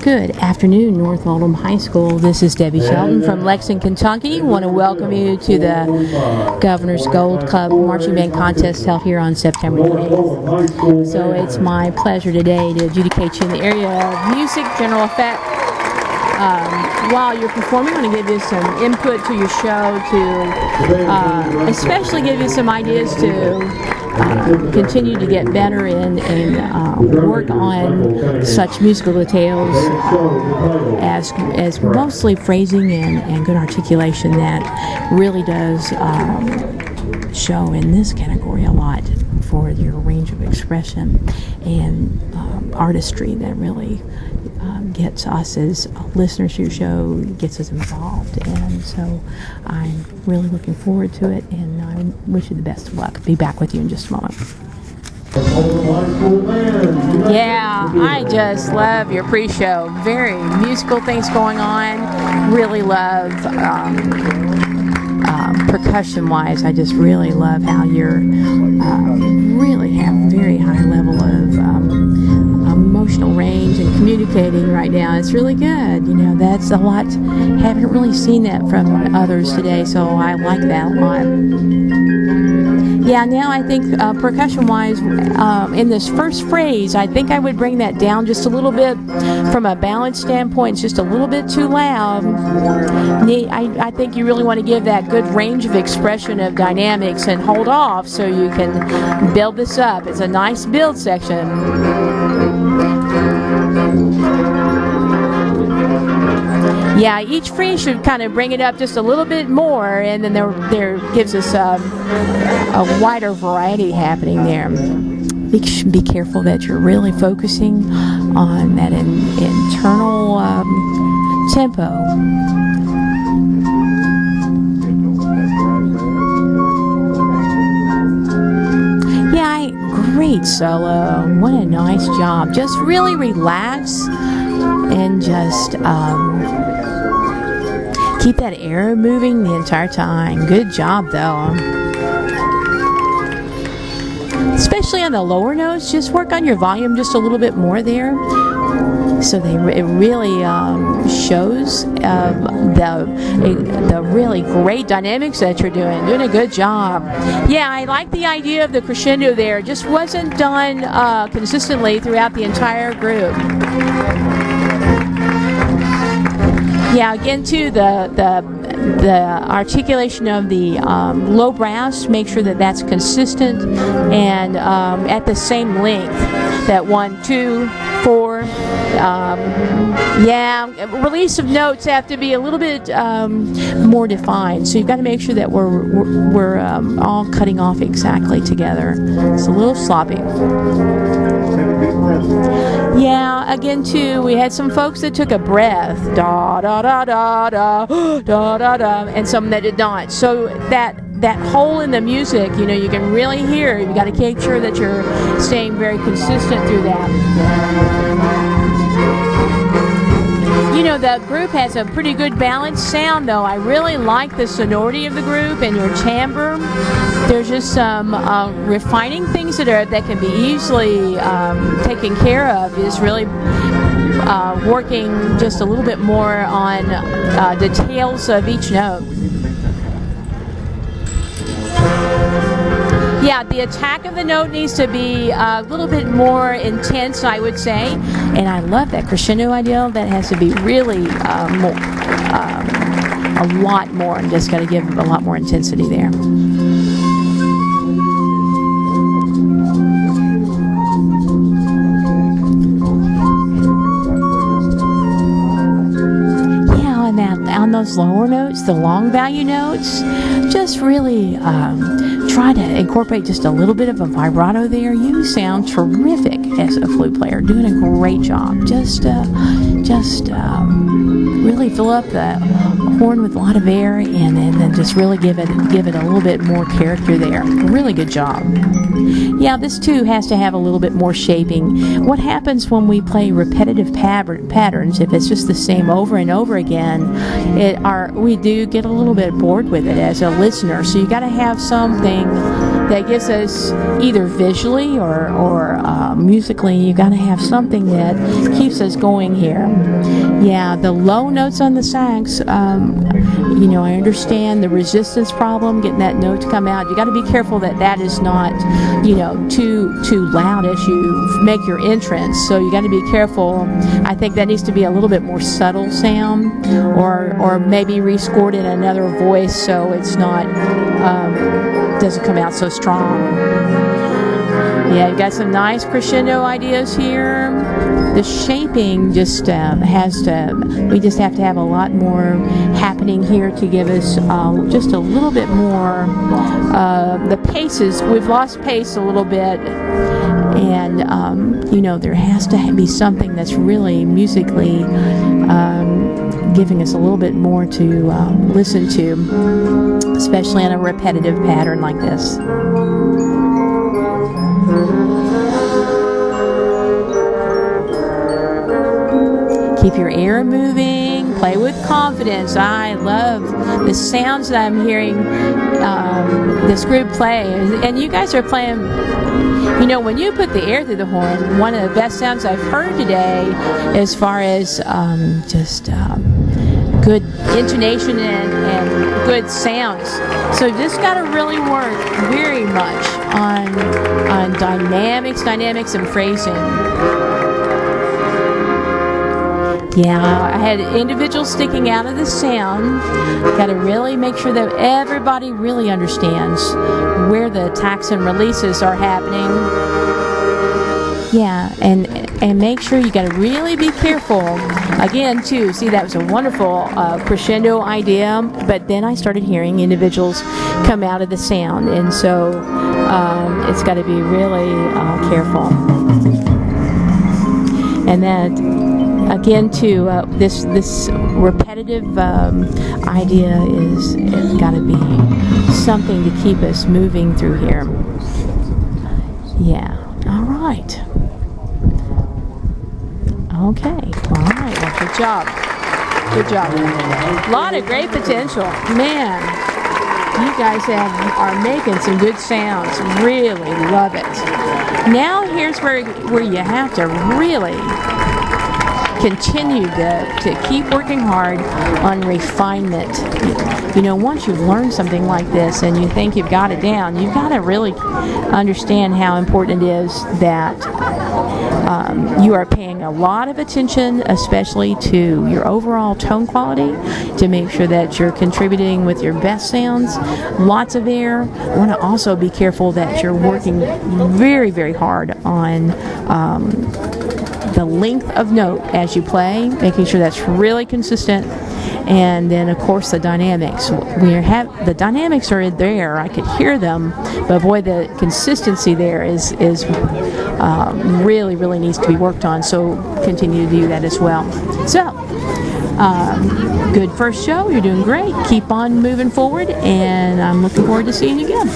Good afternoon, North Oldham High School. This is Debbie Shelton from Lexington, Kentucky. I want to welcome you to the Governor's Gold Club Marching Band Contest held here on September 28th. So it's my pleasure today to adjudicate you in the area of music, general effect. While you're performing, I want to give you some input to your show, to especially give you some ideas to continue to get better and work on such musical details as mostly phrasing and good articulation that really does show in this category a lot for your range of expression and artistry that really gets us as listeners to your show, gets us involved. And so I'm really looking forward to it, and I wish you the best of luck. Be back with you in just a moment. Yeah, I just love your pre-show. Very musical things going on. Really love percussion-wise. I just really love how you're really have very high level of emotional range and communicating right now. It's really good. You know, that's a lot. Haven't really seen that from others today, so I like that a lot. Yeah, now I think percussion-wise, in this first phrase, I think I would bring that down just a little bit from a balance standpoint. It's just a little bit too loud. I think you really want to give that good range of expression of dynamics and hold off so you can build this up. It's a nice build section. Yeah, each phrase should kind of bring it up just a little bit more, and then there gives us a wider variety happening there. Be careful that you're really focusing on that internal tempo. Yeah, great solo. What a nice job. Just really relax and just keep that arrow moving the entire time. Good job, though. Especially on the lower notes, just work on your volume just a little bit more there. So it really shows the really great dynamics that you're doing. Doing a good job. Yeah, I like the idea of the crescendo there. It just wasn't done consistently throughout the entire group. Yeah, again, too, the articulation of the low brass, make sure that that's consistent and at the same length. That 1, 2, 4. Yeah, release of notes have to be a little bit more defined. So you've got to make sure that we're all cutting off exactly together. It's a little sloppy. Yeah, again, too, we had some folks that took a breath, da da da da da da da da, and some that did not. So that hole in the music, you know, you can really hear. You got to make sure that you're staying very consistent through that. You know, the group has a pretty good balanced sound, though. I really like the sonority of the group and your timbre. There's just some refining things that can be easily taken care of. Is really working just a little bit more on details of each note. Yeah, the attack of the note needs to be a little bit more intense, I would say. And I love that crescendo idea. That has to be really a lot more, and just got to give a lot more intensity there. On those lower notes, the long value notes, just really try to incorporate just a little bit of a vibrato there. You sound terrific as a flute player, doing a great job. Just really fill up the horn with a lot of air, and then just really give it a little bit more character there. Really good job. Yeah, this too has to have a little bit more shaping. What happens when we play repetitive patterns, if it's just the same over and over again, we do get a little bit bored with it as a listener. So you got to have something that gives us either visually or musically. You got to have something that keeps us going here. Yeah, the low notes on the sax. I understand the resistance problem, getting that note to come out. You got to be careful that is not, too loud as you make your entrance. So you got to be careful. I think that needs to be a little bit more subtle sound, or maybe rescored in another voice so it's not doesn't come out so strong. Yeah, you've got some nice crescendo ideas here. The shaping just we just have to have a lot more happening here to give us just a little bit more. The paces, we've lost pace a little bit, and there has to be something that's really musically giving us a little bit more to listen to, especially in a repetitive pattern like this. Keep your ear moving, play with confidence. I love the sounds that I'm hearing this group play. And you guys are playing, when you put the air through the horn, one of the best sounds I've heard today as far as good intonation and good sounds. So you just got to really work very much on dynamics and phrasing. Yeah, I had individuals sticking out of the sound. Got to really make sure that everybody really understands where the attacks and releases are happening. Yeah, and make sure you got to really be careful. Again, too, see, that was a wonderful crescendo idea, but then I started hearing individuals come out of the sound, and so it's got to be really careful. And that. Again, too, this repetitive idea is got to be something to keep us moving through here. Yeah. All right. Okay. All right. Well, good job. Good job. A lot of great potential. Man, you guys are making some good sounds. Really love it. Now here's where you have to really continue to keep working hard on refinement. Once you've learned something like this and you think you've got it down, you've got to really understand how important it is that you are paying a lot of attention, especially to your overall tone quality, to make sure that you're contributing with your best sounds, lots of air. You want to also be careful that you're working very, very hard on the length of note as you play, making sure that's really consistent. And then, of course, the dynamics. The dynamics are there. I could hear them, but boy, the consistency there is really, really needs to be worked on. So continue to do that as well. So, good first show. You're doing great. Keep on moving forward, and I'm looking forward to seeing you again.